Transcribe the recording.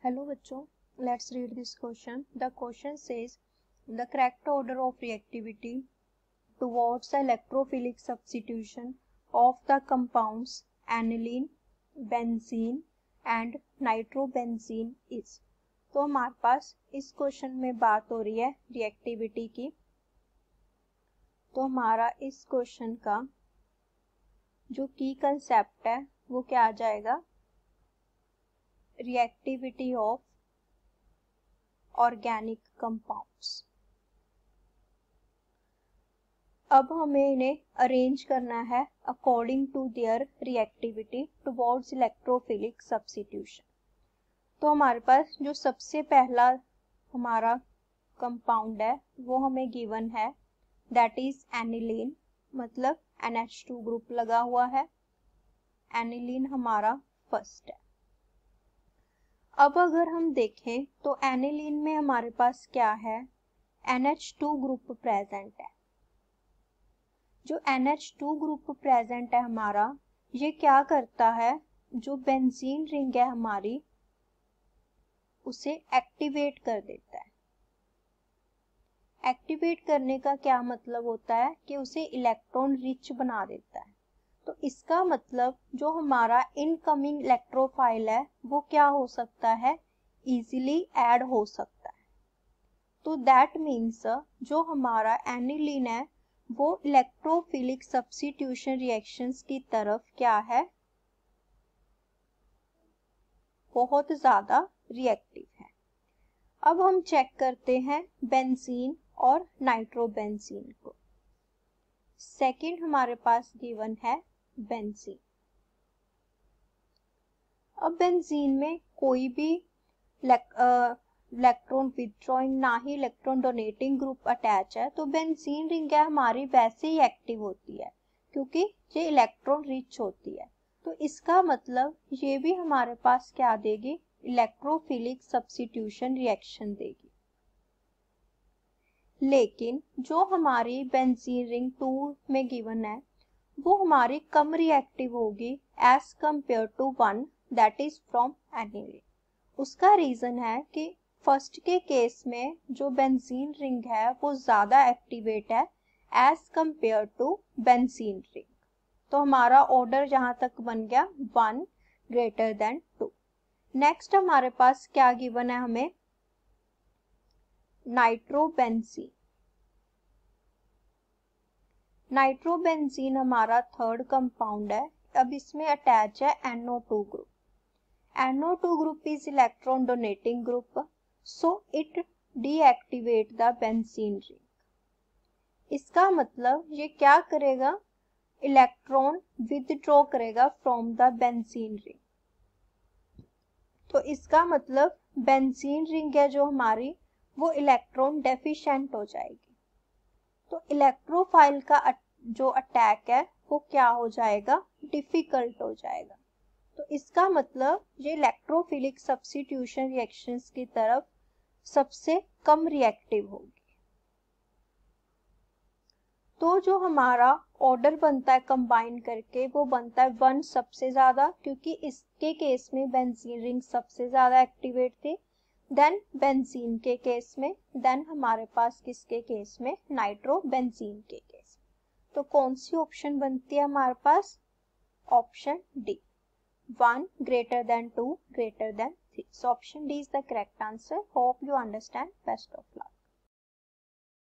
Hello बच्चों, let's read this question. The question says the correct order of reactivity towards the electrophilic substitution of the compounds aniline, benzene and nitrobenzene is. तो हमारे पास इस question में बात हो रही है रिएक्टिविटी की। तो हमारा इस क्वेश्चन का जो की कंसेप्ट है वो क्या आ जाएगा, रिएक्टिविटी ऑफ ऑर्गेनिक कंपाउंड्स। अब हमें इन्हें अरेंज करना है according to their reactivity towards electrophilic substitution. तो हमारे पास जो सबसे पहला हमारा कंपाउंड है वो हमें गिवन है, दैट इज एनिलीन, मतलब NH2 ग्रुप लगा हुआ है। एनिलीन हमारा फर्स्ट है। अब अगर हम देखें तो एनिलीन में हमारे पास क्या है, NH2 ग्रुप प्रेजेंट है। जो NH2 ग्रुप प्रेजेंट है हमारा, ये क्या करता है, जो बेंजीन रिंग है हमारी उसे एक्टिवेट कर देता है। एक्टिवेट करने का क्या मतलब होता है कि उसे इलेक्ट्रॉन रिच बना देता है। तो इसका मतलब जो हमारा इनकमिंग इलेक्ट्रोफाइल है वो क्या हो सकता है, इजीली ऐड हो सकता है। तो दैट मीन्स जो हमारा एनिलीन है वो इलेक्ट्रोफिलिक सब्स्टिट्यूशन रिएक्शंस की तरफ क्या है, बहुत ज्यादा रिएक्टिव है। अब हम चेक करते हैं बेंजीन और नाइट्रोबेंजीन को। सेकंड हमारे पास गिवन है बेंजीन। अब बेंजीन में कोई भी इलेक्ट्रॉन विथड्रॉइंग ना ही इलेक्ट्रॉन डोनेटिंग ग्रुप अटैच है, तो बेंजीन रिंग है हमारी वैसे ही एक्टिव होती है क्योंकि ये इलेक्ट्रॉन रिच होती है। तो इसका मतलब ये भी हमारे पास क्या देगी, इलेक्ट्रोफिलिक सब्स्टिट्यूशन रिएक्शन देगी। लेकिन जो हमारी बेंजीन रिंग 2 में गिवन है वो हमारी कम रिएक्टिव होगी as compared to one that is from aniline. उसका रीजन है कि फर्स्ट के केस में जो बेंजीन रिंग है वो ज्यादा एक्टिवेट है as compared to benzene ring. तो हमारा ऑर्डर जहां तक बन गया 1 ग्रेटर देन 2। नेक्स्ट हमारे पास क्या गिवन है हमें, नाइट्रोबेंजीन। नाइट्रोबेंजीन हमारा थर्ड कंपाउंड है। अब इसमें अटैच है NO2 group. NO2 group is electron donating group, so it deactivate the benzene ring. इसका मतलब ये क्या करेगा, इलेक्ट्रॉन विथड्रॉ करेगा फ्रॉम द बेंजीन रिंग। तो इसका मतलब बेंजीन रिंग है जो हमारी वो इलेक्ट्रॉन डेफिशिएंट हो जाएगी। तो इलेक्ट्रोफाइल का जो अटैक है वो क्या हो जाएगा, डिफिकल्ट हो जाएगा। तो इसका मतलब ये इलेक्ट्रोफिलिक सब्स्टिट्यूशन रिएक्शंस की तरफ सबसे कम रिएक्टिव होगी। तो जो हमारा ऑर्डर बनता है कंबाइन करके वो बनता है 1 सबसे ज्यादा, क्योंकि इसके केस में बेंजीन रिंग सबसे ज्यादा एक्टिवेट थी, देन बेंजीन के केस में, देन हमारे पास किसके केस में, नाइट्रोबेंजीन के केस में। तो कौन सी ऑप्शन बनती है हमारे पास, option D, 1 greater than 2 greater than 3. So option D is the correct answer. Hope you understand. Best of luck.